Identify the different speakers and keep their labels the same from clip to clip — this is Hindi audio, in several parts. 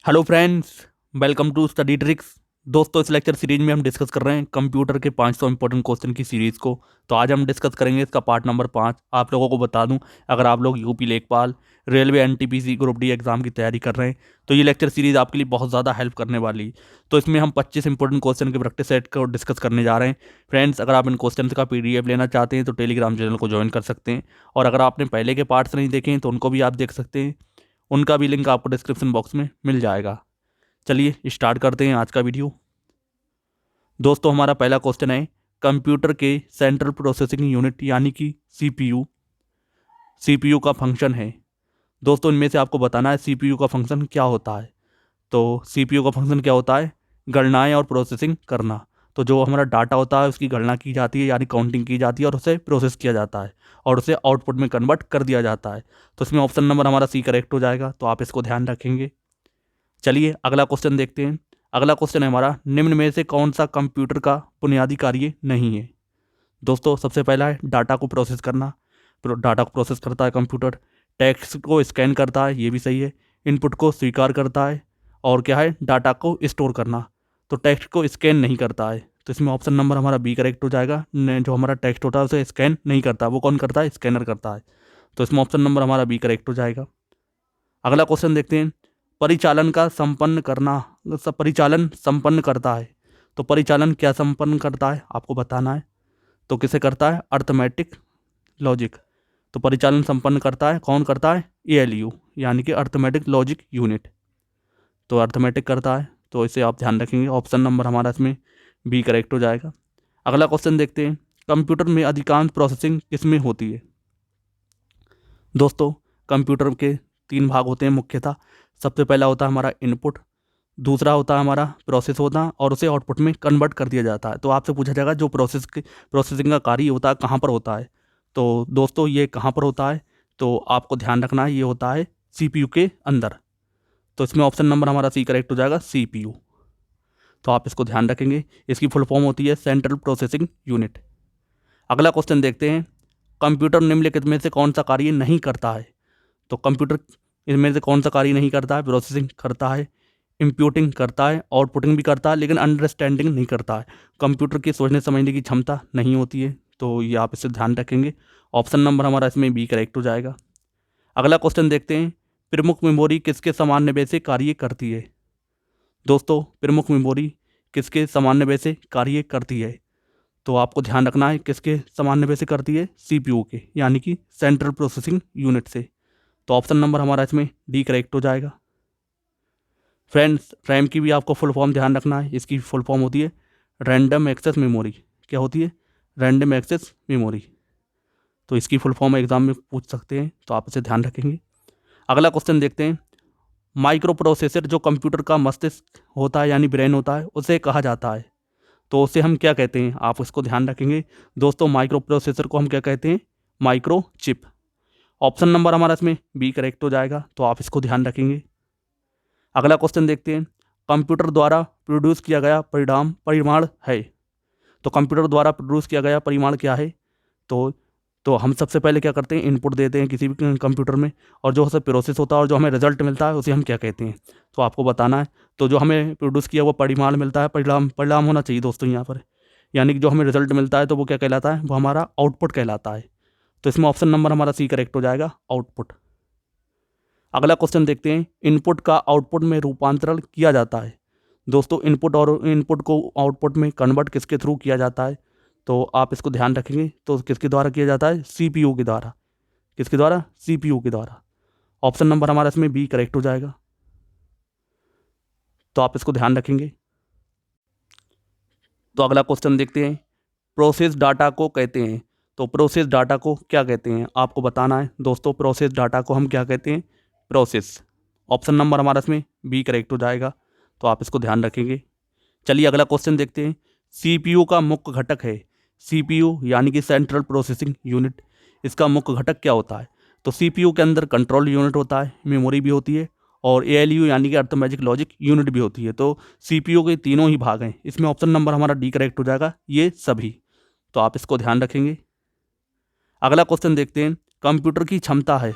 Speaker 1: Hello friends, welcome to study tricks. दोस्तों, इस लेक्चर सीरीज में हम डिस्कस कर रहे हैं कंप्यूटर के 500 इंपॉर्टेंट क्वेश्चन की सीरीज़ को। तो आज हम डिस्कस करेंगे इसका पार्ट नंबर 5। आप लोगों को बता दूं, अगर आप लोग यूपी लेखपाल, railway, NTPC group D exam की तैयारी कर रहे हैं तो ये लेक्चर सीरीज़ आपके लिए बहुत ज़्यादा हेल्प करने वाली है। तो इसमें हम 25 इंपॉर्टेंट क्वेश्चन के प्रैक्टिस सेट को डिस्कस करने जा रहे हैं। फ्रेंड्स, अगर आप इन क्वेश्चन का PDF लेना चाहते हैं तो टेलीग्राम चैनल को ज्वाइन कर सकते हैं, और अगर आपने पहले के पार्ट्स नहीं देखे हैं तो उनको भी आप देख सकते हैं। उनका भी लिंक आपको डिस्क्रिप्शन बॉक्स में मिल जाएगा। चलिए स्टार्ट करते हैं आज का वीडियो। दोस्तों, हमारा पहला क्वेश्चन है कंप्यूटर के सेंट्रल प्रोसेसिंग यूनिट यानी कि सीपीयू का फंक्शन है। दोस्तों, इनमें से आपको बताना है सीपीयू का फंक्शन क्या होता है। तो सीपीयू का फंक्शन क्या होता है? गणनाएं और प्रोसेसिंग करना। तो जो हमारा डाटा होता है उसकी गणना की जाती है यानी काउंटिंग की जाती है, और उसे प्रोसेस किया जाता है और उसे आउटपुट में कन्वर्ट कर दिया जाता है। तो इसमें ऑप्शन नंबर हमारा सी करेक्ट हो जाएगा, तो आप इसको ध्यान रखेंगे। चलिए अगला क्वेश्चन देखते हैं। अगला क्वेश्चन है हमारा, निम्न में से कौन सा कंप्यूटर का बुनियादी कार्य नहीं है? दोस्तों, सबसे पहला है डाटा को प्रोसेस करना। डाटा को प्रोसेस करता है कंप्यूटर। टेक्स्ट को स्कैन करता है, ये भी सही है। इनपुट को स्वीकार करता है, और क्या है, डाटा को स्टोर करना। तो टेक्स्ट को स्कैन नहीं करता है, तो इसमें ऑप्शन नंबर हमारा बी करेक्ट हो जाएगा। जो हमारा टेक्स्ट होता है उसे स्कैन नहीं करता, वो कौन करता है? स्कैनर करता है। तो इसमें ऑप्शन नंबर हमारा बी करेक्ट हो जाएगा। अगला क्वेश्चन देखते हैं, परिचालन का संपन्न करना। परिचालन संपन्न करता है, तो परिचालन क्या संपन्न करता है आपको बताना है। तो किसे करता है? Arithmetic logic. तो परिचालन संपन्न करता है, कौन करता है? ALU यानी कि अर्थमेटिक लॉजिक यूनिट। तो अर्थमेटिक करता है, तो इसे आप ध्यान रखेंगे। ऑप्शन नंबर हमारा इसमें बी करेक्ट हो जाएगा। अगला क्वेश्चन देखते हैं, कंप्यूटर में अधिकांश प्रोसेसिंग किसमें होती है? दोस्तों, कंप्यूटर के 3 भाग होते हैं मुख्यतः। सबसे पहला होता है हमारा इनपुट, दूसरा होता है हमारा प्रोसेस होता है, और उसे आउटपुट में कन्वर्ट कर दिया जाता है। तो आपसे पूछा जाएगा जो प्रोसेसिंग का कार्य होता है कहाँ पर होता है? तो दोस्तों, ये कहाँ पर होता है? तो आपको ध्यान रखना है, ये होता है CPU के अंदर। तो इसमें ऑप्शन नंबर हमारा सी करेक्ट हो जाएगा, CPU। तो आप इसको ध्यान रखेंगे। इसकी फुल फॉर्म होती है सेंट्रल प्रोसेसिंग यूनिट। अगला क्वेश्चन देखते हैं, कंप्यूटर निम्नलिखित में से कौन सा कार्य नहीं करता है? तो कंप्यूटर इनमें से कौन सा कार्य नहीं करता है? प्रोसेसिंग करता है, इंप्यूटिंग करता है, आउटपुटिंग भी करता है, लेकिन अंडरस्टैंडिंग नहीं करता है। कंप्यूटर की सोचने समझने की क्षमता नहीं होती है, तो ये आप इसे ध्यान रखेंगे। ऑप्शन नंबर हमारा इसमें बी करेक्ट हो जाएगा। अगला क्वेश्चन देखते हैं, प्रमुख मेमोरी किसके सामान्य से कार्य करती है? दोस्तों, प्रमुख मेमोरी किसके सामान्य से कार्य करती है? तो आपको ध्यान रखना है, किसके सामान्य से करती है? CPU के यानी कि सेंट्रल प्रोसेसिंग यूनिट से। तो ऑप्शन नंबर हमारा इसमें डी करेक्ट हो जाएगा। फ्रेंड्स, रैम की भी आपको फुल फॉर्म ध्यान रखना है। इसकी फुल फॉर्म होती है रैंडम एक्सेस मेमोरी। क्या होती है? Random access memory. तो इसकी फुल फॉर्म एग्जाम में पूछ सकते हैं, तो आप इसे ध्यान रखेंगे। अगला क्वेश्चन देखते हैं, माइक्रो प्रोसेसर जो कंप्यूटर का मस्तिष्क होता है यानी ब्रेन होता है, उसे कहा जाता है। तो उसे हम क्या कहते हैं? आप इसको ध्यान रखेंगे। दोस्तों, माइक्रो प्रोसेसर को हम क्या कहते हैं? Micro chip. ऑप्शन नंबर हमारा इसमें बी करेक्ट हो जाएगा, तो आप इसको ध्यान रखेंगे। अगला क्वेश्चन देखते हैं, कंप्यूटर द्वारा प्रोड्यूस किया गया परिमाण है। तो कंप्यूटर द्वारा प्रोड्यूस किया गया परिमाण क्या है? तो तो हम सबसे पहले क्या करते हैं? इनपुट देते हैं किसी भी कंप्यूटर में, और जो उसे प्रोसेस होता है और जो हमें रिजल्ट मिलता है उसे हम क्या कहते हैं? तो आपको बताना है। तो जो हमें प्रोड्यूस किया वो परिमाण मिलता है, परिणाम होना चाहिए दोस्तों यहाँ पर, यानी कि जो हमें रिजल्ट मिलता है तो वो क्या कहलाता है? वो हमारा आउटपुट कहलाता है। तो इसमें ऑप्शन नंबर हमारा सी करेक्ट हो जाएगा, आउटपुट। अगला क्वेश्चन देखते हैं, इनपुट का आउटपुट में रूपांतरण किया जाता है। दोस्तों, इनपुट को आउटपुट में कन्वर्ट किसके थ्रू किया जाता है? तो आप इसको ध्यान रखेंगे। तो किसके द्वारा किया जाता है? CPU के द्वारा। किसके द्वारा? CPU के द्वारा। ऑप्शन नंबर हमारा इसमें बी करेक्ट हो जाएगा, तो आप इसको ध्यान रखेंगे। तो अगला क्वेश्चन देखते हैं, प्रोसेस डाटा को कहते हैं। तो प्रोसेस डाटा को क्या कहते हैं आपको बताना है। दोस्तों, प्रोसेस डाटा को हम क्या कहते हैं? प्रोसेस। ऑप्शन नंबर हमारा इसमें बी करेक्ट हो जाएगा, तो आप इसको ध्यान रखेंगे। चलिए अगला क्वेश्चन देखते हैं, CPU का मुख्य घटक है। CPU यानी कि सेंट्रल प्रोसेसिंग यूनिट, इसका मुख्य घटक क्या होता है? तो CPU के अंदर कंट्रोल यूनिट होता है, मेमोरी भी होती है, और ALU यानी कि अर्थमेटिक लॉजिक यूनिट भी होती है। तो CPU के तीनों ही भाग हैं। इसमें ऑप्शन नंबर हमारा डी करेक्ट हो जाएगा, ये सभी। तो आप इसको ध्यान रखेंगे। अगला क्वेश्चन देखते हैं, कंप्यूटर की क्षमता है।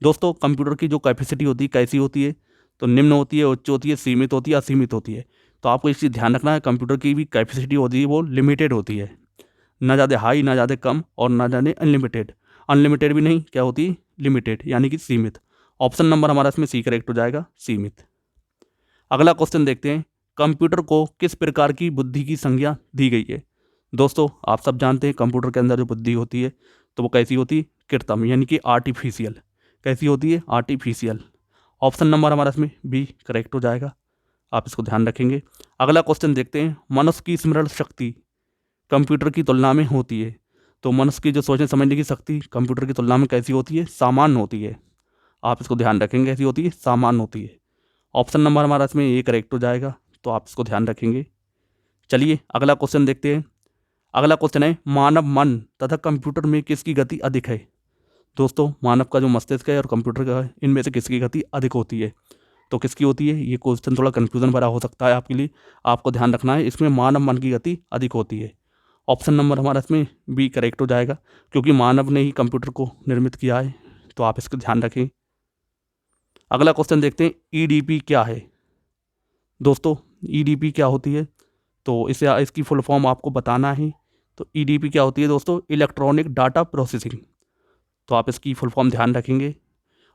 Speaker 1: दोस्तों, कंप्यूटर की जो कैपेसिटी होती है कैसी होती है? तो निम्न होती है, उच्च होती है, सीमित होती है, असीमित होती है। तो आपको इस चीज़ ध्यान रखना है, कंप्यूटर की भी कैपेसिटी होती है वो लिमिटेड होती है, ना ज़्यादा हाई ना ज़्यादा कम और ना ज़्यादा अनलिमिटेड। अनलिमिटेड भी नहीं, क्या होती है, लिमिटेड यानी कि सीमित। ऑप्शन नंबर हमारा इसमें सी करेक्ट हो जाएगा, सीमित। अगला क्वेश्चन देखते हैं, कंप्यूटर को किस प्रकार की बुद्धि की संज्ञा दी गई है। दोस्तों आप सब जानते हैं कंप्यूटर के अंदर जो बुद्धि होती है तो वो कैसी होती है, कृत्रिम यानी कि आर्टिफिशियल। कैसी होती है, आर्टिफिशियल। ऑप्शन नंबर हमारा इसमें बी करेक्ट हो जाएगा, आप इसको ध्यान रखेंगे। अगला क्वेश्चन देखते हैं, मनुष्य की स्मरण शक्ति कंप्यूटर की तुलना में होती है। तो मनुष्य की जो सोचने समझने की शक्ति कंप्यूटर की तुलना में कैसी होती है, सामान्य होती है। आप इसको ध्यान रखेंगे, कैसी होती है, सामान्य होती है। ऑप्शन नंबर हमारा इसमें ए करेक्ट हो जाएगा, तो आप इसको ध्यान रखेंगे। चलिए अगला क्वेश्चन देखते हैं। अगला क्वेश्चन है, मानव मन तथा कंप्यूटर में किसकी गति अधिक है। दोस्तों मानव का जो मस्तिष्क है और कंप्यूटर का है, इनमें से किसकी गति अधिक होती है। तो किसकी होती है, ये क्वेश्चन थोड़ा कन्फ्यूजन भरा हो सकता है आपके लिए, आपको ध्यान रखना है, इसमें मानव मन की गति अधिक होती है। ऑप्शन नंबर हमारा इसमें बी करेक्ट हो जाएगा, क्योंकि मानव ने ही कंप्यूटर को निर्मित किया है, तो आप इसका ध्यान रखें। अगला क्वेश्चन देखते हैं, ईडीपी क्या है। दोस्तों ईडीपी क्या होती है, तो इसे इसकी फुल फॉर्म आपको बताना है। तो ईडीपी क्या होती है दोस्तों, इलेक्ट्रॉनिक डाटा प्रोसेसिंग। तो आप इसकी फुल फॉर्म ध्यान रखेंगे।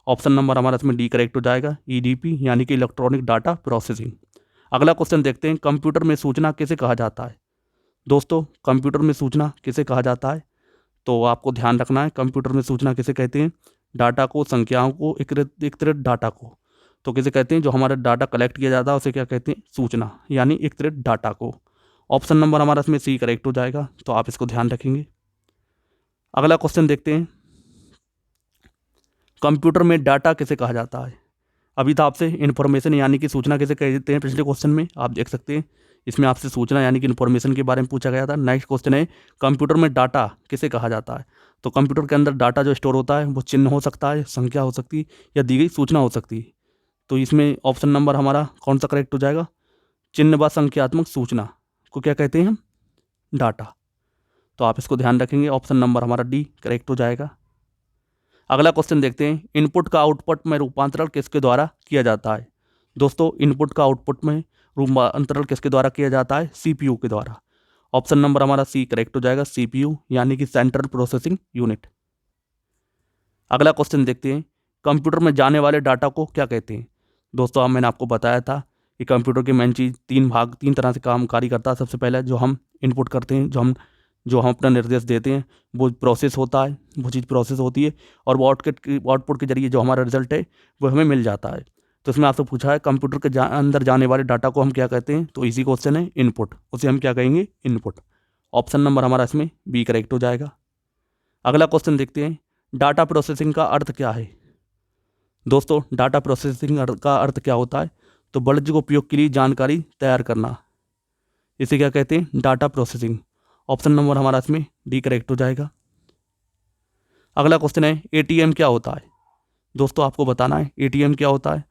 Speaker 1: ऑप्शन नंबर हमारा इसमें डी करेक्ट हो जाएगा, ईडीपी यानी कि इलेक्ट्रॉनिक डाटा प्रोसेसिंग। अगला क्वेश्चन देखते हैं, कंप्यूटर में सूचना किसे कहा जाता है। दोस्तों कंप्यूटर में सूचना किसे कहा जाता है, तो आपको ध्यान रखना है, कंप्यूटर में सूचना किसे कहते हैं, डाटा को, संख्याओं को, एकत्रित डाटा को। तो किसे कहते हैं, जो हमारा डाटा कलेक्ट किया जाता है उसे क्या कहते हैं, सूचना यानी एकत्रित डाटा को। ऑप्शन नंबर हमारा इसमें सी करेक्ट हो जाएगा, तो आप इसको ध्यान रखेंगे। अगला क्वेश्चन देखते हैं, कंप्यूटर में डाटा किसे कहा जाता है। अभी तो आपसे इन्फॉर्मेशन यानी कि सूचना किसे कहते हैं, पिछले क्वेश्चन में आप देख सकते हैं, इसमें आपसे सूचना यानी कि इन्फॉर्मेशन के बारे में पूछा गया था। नेक्स्ट क्वेश्चन है, कंप्यूटर में डाटा किसे कहा जाता है। तो कंप्यूटर के अंदर डाटा जो स्टोर होता है वो चिन्ह हो सकता है, संख्या हो सकती है, या दी गई सूचना हो सकती है। तो इसमें ऑप्शन नंबर हमारा कौन सा करेक्ट हो जाएगा, चिन्ह व संख्यात्मक सूचना को क्या कहते हैं हम, डाटा। तो आप इसको ध्यान रखेंगे, ऑप्शन नंबर हमारा डी करेक्ट हो जाएगा। अगला क्वेश्चन देखते हैं, इनपुट का आउटपुट में रूपांतरण किसके द्वारा किया जाता है। दोस्तों इनपुट का आउटपुट में रूपांतरण किसके द्वारा किया जाता है, सीपीयू के द्वारा। ऑप्शन नंबर हमारा सी करेक्ट हो जाएगा, सीपीयू यानी कि सेंट्रल प्रोसेसिंग यूनिट। अगला क्वेश्चन देखते हैं, कंप्यूटर में जाने वाले डाटा को क्या कहते हैं। दोस्तों अब मैंने आपको बताया था कि कंप्यूटर की मेन चीज़ तीन तरह से कार्य करता है। सबसे पहले जो हम इनपुट करते हैं, जो हम अपना निर्देश देते हैं वो प्रोसेस होता है, वो चीज़ प्रोसेस होती है, और वो आउटपुट के जरिए जो हमारा रिजल्ट है वो हमें मिल जाता है। तो इसमें आपसे पूछा है कंप्यूटर के अंदर जाने वाले डाटा को हम क्या कहते हैं, तो इसी क्वेश्चन है इनपुट, उसे हम क्या कहेंगे, इनपुट। ऑप्शन नंबर हमारा इसमें बी करेक्ट हो जाएगा। अगला क्वेश्चन देखते हैं, डाटा प्रोसेसिंग का अर्थ क्या है। दोस्तों डाटा प्रोसेसिंग का अर्थ क्या होता है, तो वाणिज्य उपयोग के लिए जानकारी तैयार करना, इसे क्या कहते हैं, डाटा प्रोसेसिंग। ऑप्शन नंबर हमारा इसमें डी करेक्ट हो जाएगा। अगला क्वेश्चन है, एटीएम क्या होता है। दोस्तों आपको बताना है एटीएम क्या होता है,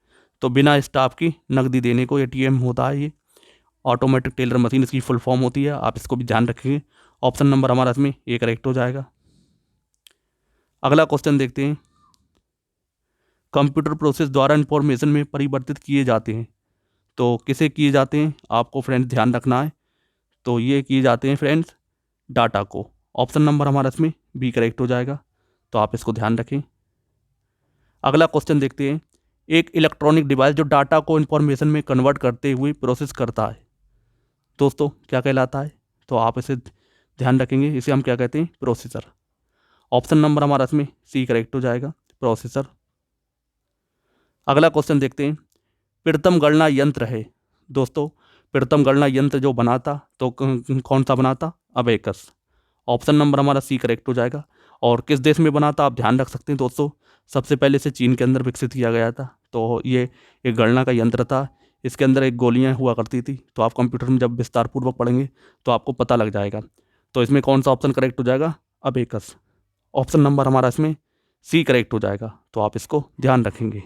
Speaker 1: तो बिना स्टाफ की नकदी देने को एटीएम होता है, ये ऑटोमेटिक टेलर मशीन इसकी फुल फॉर्म होती है, आप इसको भी ध्यान रखेंगे। ऑप्शन नंबर हमारा इसमें ए करेक्ट हो जाएगा। अगला क्वेश्चन देखते हैं, कंप्यूटर प्रोसेस द्वारा इंफॉर्मेशन में परिवर्तित किए जाते हैं, तो किसे किए जाते हैं, आपको फ्रेंड्स ध्यान रखना है। तो ये किए जाते हैं फ्रेंड्स डाटा को। ऑप्शन नंबर हमारा इसमें बी करेक्ट हो जाएगा, तो आप इसको ध्यान रखें। अगला क्वेश्चन देखते हैं, एक इलेक्ट्रॉनिक डिवाइस जो डाटा को इंफॉर्मेशन में कन्वर्ट करते हुए प्रोसेस करता है, दोस्तों क्या कहलाता है, तो आप इसे ध्यान रखेंगे, इसे हम क्या कहते हैं, प्रोसेसर। ऑप्शन नंबर हमारा इसमें सी करेक्ट हो जाएगा, प्रोसेसर। अगला क्वेश्चन देखते हैं, प्रथम गणना यंत्र है। दोस्तों प्रथम गणना यंत्र जो बनाता तो कौन सा बनाता, अबेकस। ऑप्शन नंबर हमारा सी करेक्ट हो जाएगा। और किस देश में बना था आप ध्यान रख सकते हैं दोस्तों, सबसे पहले से चीन के अंदर विकसित किया गया था। तो ये एक गणना का यंत्र था, इसके अंदर एक गोलियां हुआ करती थी। तो आप कंप्यूटर में जब विस्तारपूर्वक पढ़ेंगे तो आपको पता लग जाएगा। तो इसमें कौन सा ऑप्शन करेक्ट हो जाएगा, अबेकस। ऑप्शन नंबर हमारा इसमें सी करेक्ट हो जाएगा, तो आप इसको ध्यान रखेंगे।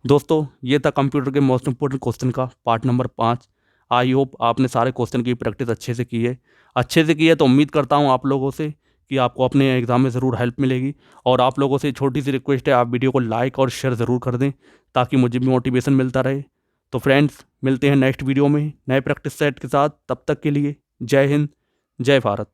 Speaker 1: दोस्तों ये था कंप्यूटर के मोस्ट इंपॉर्टेंट क्वेश्चन का पार्ट नंबर 5। आई होप आपने सारे क्वेश्चन की प्रैक्टिस अच्छे से की है। तो उम्मीद करता हूँ आप लोगों से कि आपको अपने एग्ज़ाम में ज़रूर हेल्प मिलेगी। और आप लोगों से छोटी सी रिक्वेस्ट है, आप वीडियो को लाइक और शेयर ज़रूर कर दें ताकि मुझे भी मोटिवेशन मिलता रहे। तो फ्रेंड्स, मिलते हैं नेक्स्ट वीडियो में नए प्रैक्टिस सेट के साथ। तब तक के लिए जय हिंद, जय भारत।